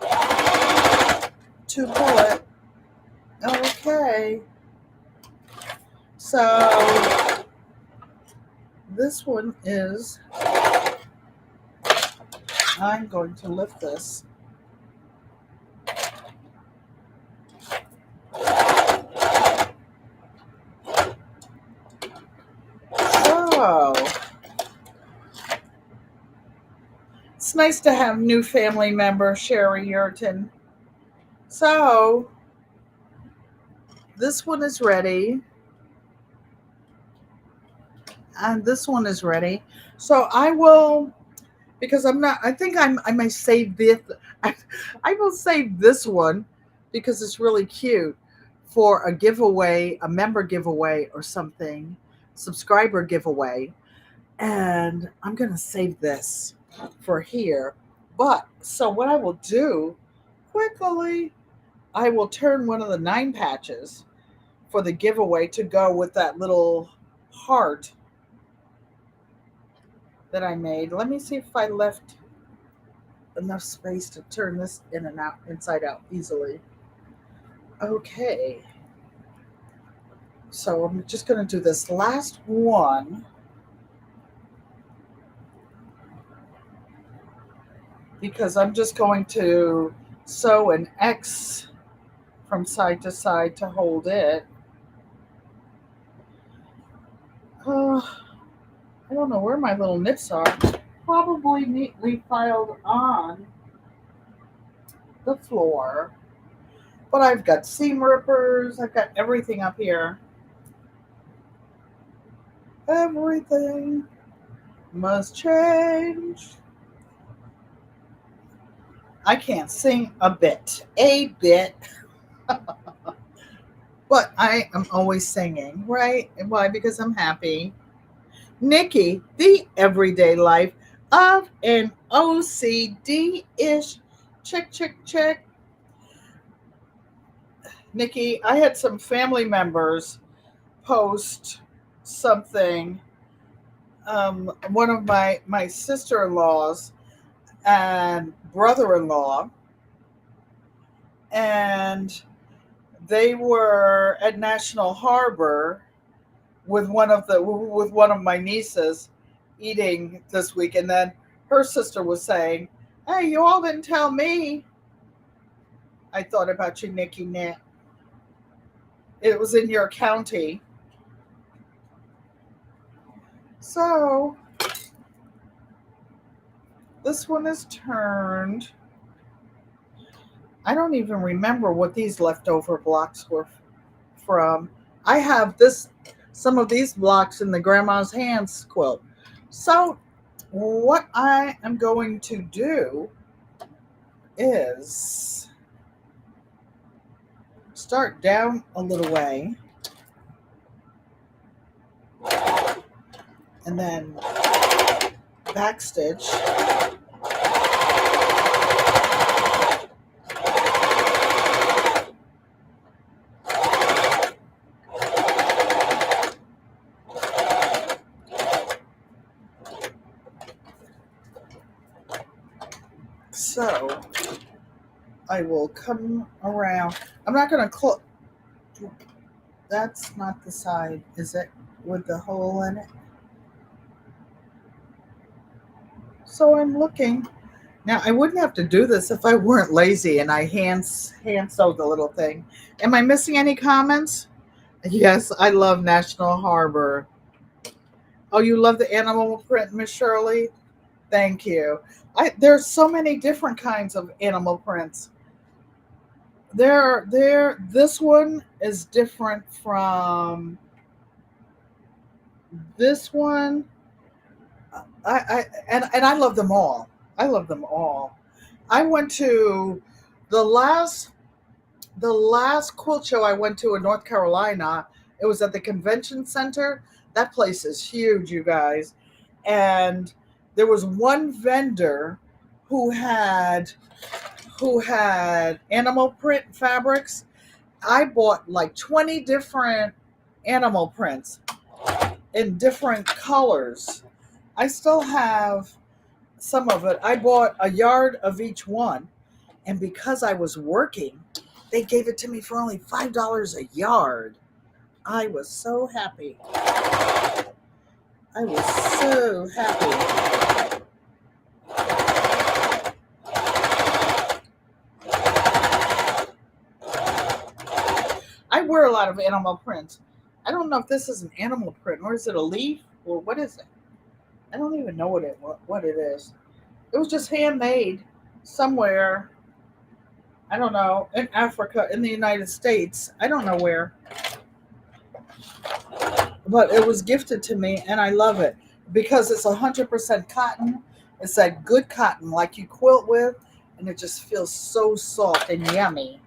on to pull it. Okay. So this one is, I'm going to lift this. So it's nice to have new family member, Sherry Yerton. So this one is ready. And this one is ready. So I will, because I may save this. I will save this one because it's really cute for a giveaway, a member giveaway or something, subscriber giveaway. And I'm going to save this for here. But so what I will do quickly, I will turn one of the 9 patches for the giveaway to go with that little heart that I made. Let me see if I left enough space to turn this in and out, inside out easily. Okay. So I'm just going to do this last one. because I'm just going to sew an X from side to side to hold it. I don't know where my little knits are. Probably neatly filed on the floor. But I've got seam rippers. I've got everything up here. Everything must change. I can't sing a bit. But I am always singing, right? Why? Because I'm happy. Nikki, the everyday life of an OCD-ish. Check, check, check. Nikki, I had some family members post something. One of my sister-in-laws and brother-in-law, and they were at National Harbor with one of my nieces eating this week, and then her sister was saying, "Hey, you all didn't tell me." I thought about you, Nikki Nat. It was in your county. So this one is turned. I don't even remember what these leftover blocks were from. I have some of these blocks in the Grandma's Hands quilt. So what I am going to do is start down a little way and then backstitch. So I will come around. I'm not going to close. That's not the side, is it? With the hole in it. So I'm looking. Now, I wouldn't have to do this if I weren't lazy and I hand sewed the little thing. Am I missing any comments? Yes, I love National Harbor. Oh, you love the animal print, Miss Shirley? Thank you. There's so many different kinds of animal prints. This one is different from this one. And I love them all. I love them all. I went to the last quilt show I went to in North Carolina. It was at the convention center. That place is huge, you guys. And there was one vendor who had animal print fabrics. I bought like 20 different animal prints in different colors. I still have some of it. I bought a yard of each one, and because I was working, they gave it to me for only $5 a yard. I was so happy. I was so happy. I wear a lot of animal prints. I don't know if this is an animal print or is it a leaf or what is it? I don't even know what it is. It was just handmade somewhere. I don't know, in Africa, in the United States. I don't know where. But it was gifted to me and I love it because it's 100% cotton. It's that good cotton like you quilt with, and it just feels so soft and yummy.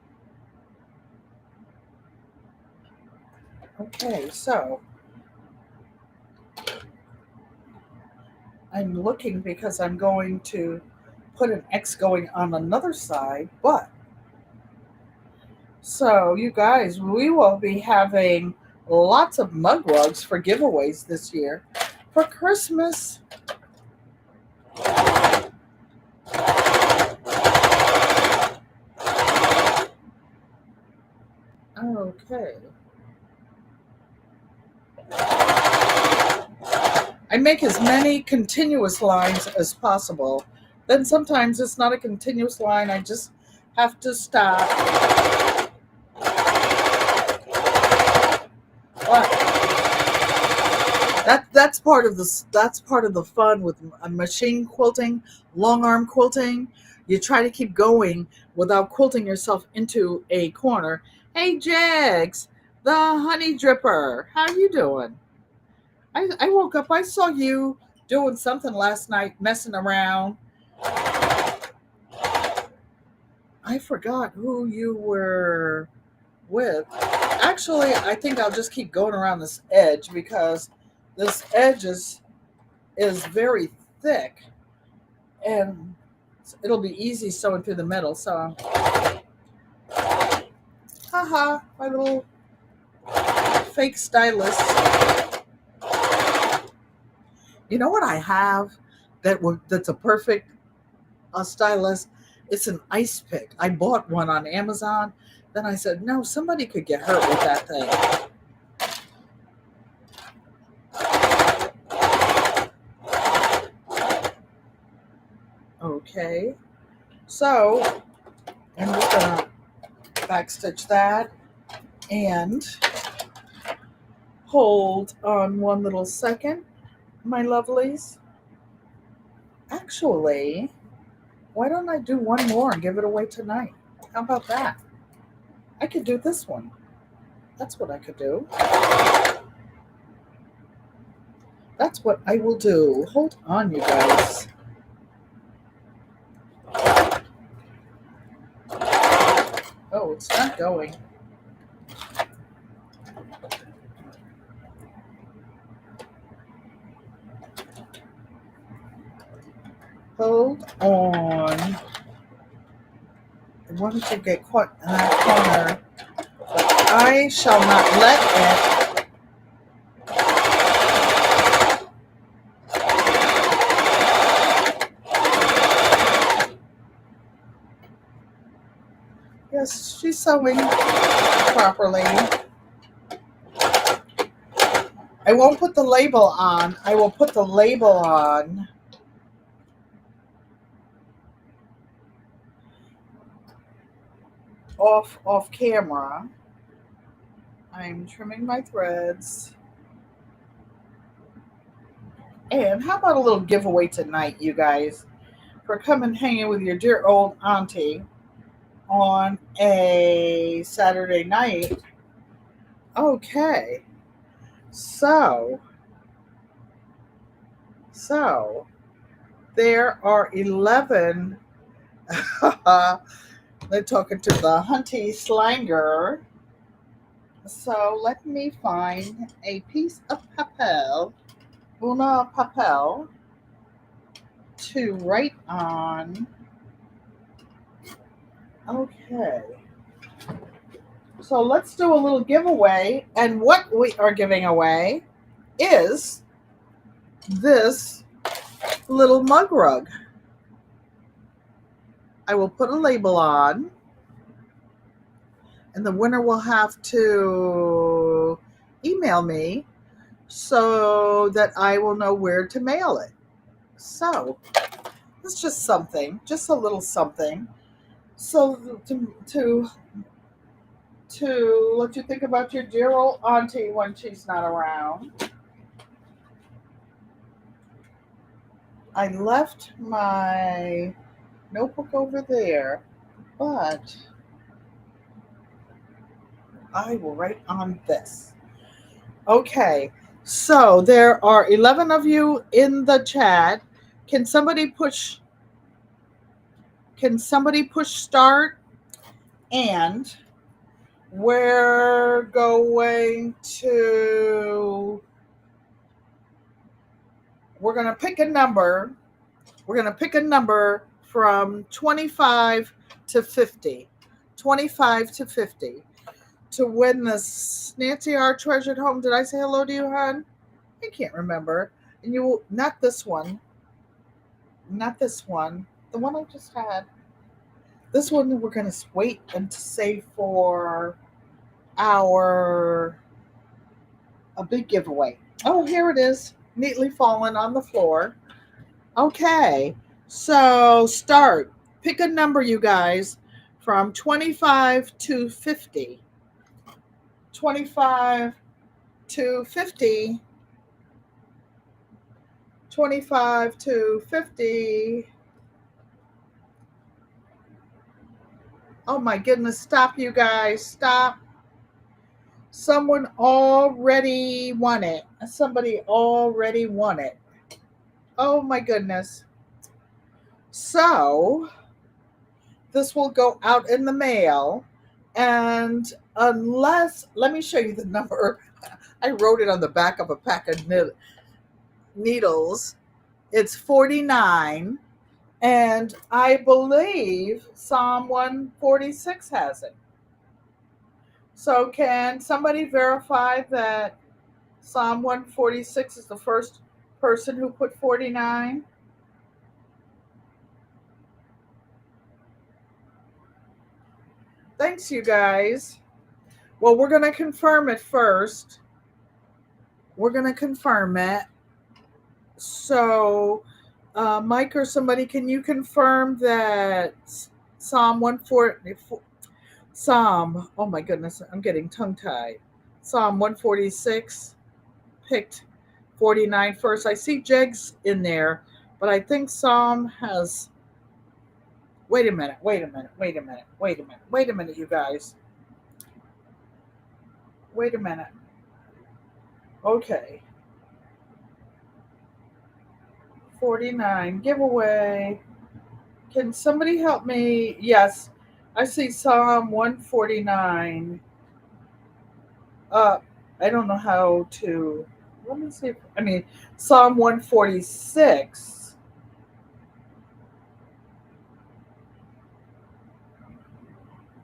Okay, so I'm looking because I'm going to put an X going on another side, but so you guys, we will be having lots of mug rugs for giveaways this year for Christmas. Okay. I make as many continuous lines as possible. Then sometimes it's not a continuous line. I just have to stop. But that's part of the fun with a machine quilting, long arm quilting. You try to keep going without quilting yourself into a corner. Hey Jags, the honey dripper, how you doing? I woke up, I saw you doing something last night, messing around. I forgot who you were with. Actually, I think I'll just keep going around this edge because this edge is very thick and it'll be easy sewing through the middle. So, haha, my little fake stylist. You know what I have that's a perfect stylist? It's an ice pick. I bought one on Amazon. Then I said, no, somebody could get hurt with that thing. Okay, so I'm just gonna backstitch that and hold on one little second, my lovelies. Actually, why don't I do one more and give it away tonight? How about that? I could do this one. That's what I could do. That's what I will do. Hold on, you guys. Oh, it's not going. Hold on. I wanted to get caught in that corner, but I shall not let it. Yes, she's sewing properly. I won't put the label on. I will put the label on off camera. I'm trimming my threads. And how about a little giveaway tonight, you guys, for coming hanging with your dear old auntie on a Saturday night? Okay. So there are 11. They're talking to the Hunty Slanger. So let me find a piece of papel, una papel, to write on. Okay. So let's do a little giveaway. And what we are giving away is this little mug rug. I will put a label on, and the winner will have to email me so that I will know where to mail it. So it's just something, just a little something. So to let you think about your dear old auntie when she's not around. I left my notebook over there, but I will write on this. Okay, so there are 11 of you in the chat. Can somebody push start? And we're going to pick a number. We're going to pick a number from 25 to 50. 25 to 50 to win this. Nancy, our treasured home. Did I say hello to you, hon? I can't remember. And you will not this one. Not this one. The one I just had. This one we're going to wait and save for a big giveaway. Oh, here it is. Neatly fallen on the floor. Okay. So start. Pick a number, you guys, from 25 to 50. 25 to 50. 25 to 50. Oh my goodness, stop, you guys. Stop. Someone already won it. Somebody already won it. Oh my goodness. So this will go out in the mail. And unless, let me show you the number. I wrote it on the back of a pack of needles. It's 49. And I believe Psalm 146 has it. So can somebody verify that Psalm 146 is the first person who put 49? Thanks, you guys. Well, we're going to confirm it first. We're going to confirm it. So, Mike or somebody, can you confirm that Psalm 144, Psalm, oh my goodness, I'm getting tongue-tied. Psalm 146 picked 49 first. I see Jegs in there, but I think Psalm has, wait a minute, you guys. Wait a minute. Okay. 49 giveaway. Can somebody help me? Yes, I see Psalm 149. I don't know how to. Let me see. Psalm 146.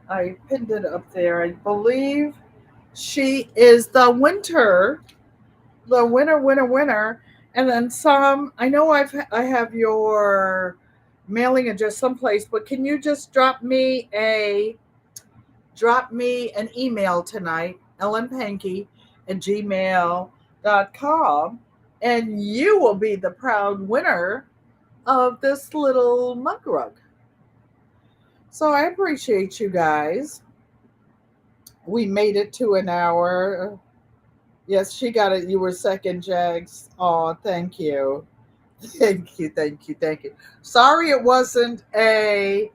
I pinned it up there. I believe she is the winner. The winner. And then some. I know I have your mailing address someplace, but can you just drop me an email tonight, ellenpankey@gmail.com, and you will be the proud winner of this little mug rug. So I appreciate you guys. We made it to an hour. Yes, she got it. You were second, Jags. Oh, thank you. Thank you. Sorry it wasn't a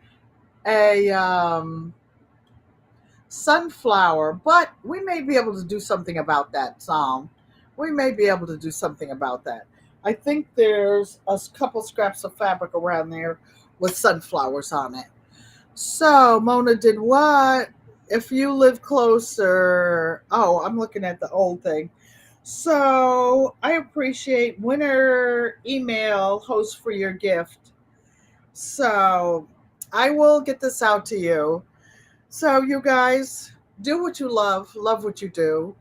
sunflower, but we may be able to do something about that, Psalm. We may be able to do something about that. I think there's a couple scraps of fabric around there with sunflowers on it. So Mona did what? If you live closer. Oh, I'm looking at the old thing. So I appreciate winner email host for your gift. So I will get this out to you. So you guys do what you love what you do.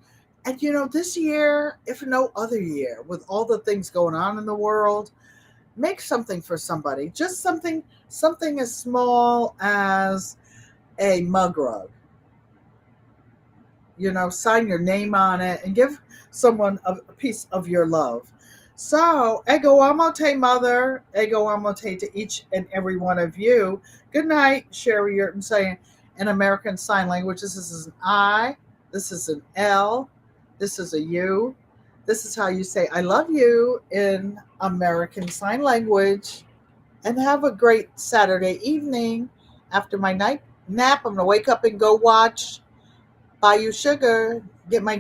And this year, if no other year, with all the things going on in the world, make something for somebody. Just something as small as a mug rug. Sign your name on it and give someone a piece of your love. So, ego amote, mother. Ego amote to each and every one of you. Good night, Sherry Yurton saying in American Sign Language. This is an I. This is an L. This is a U. This is how you say I love you in American Sign Language. And have a great Saturday evening. After my night nap, I'm going to wake up and go watch Buy You Sugar, get my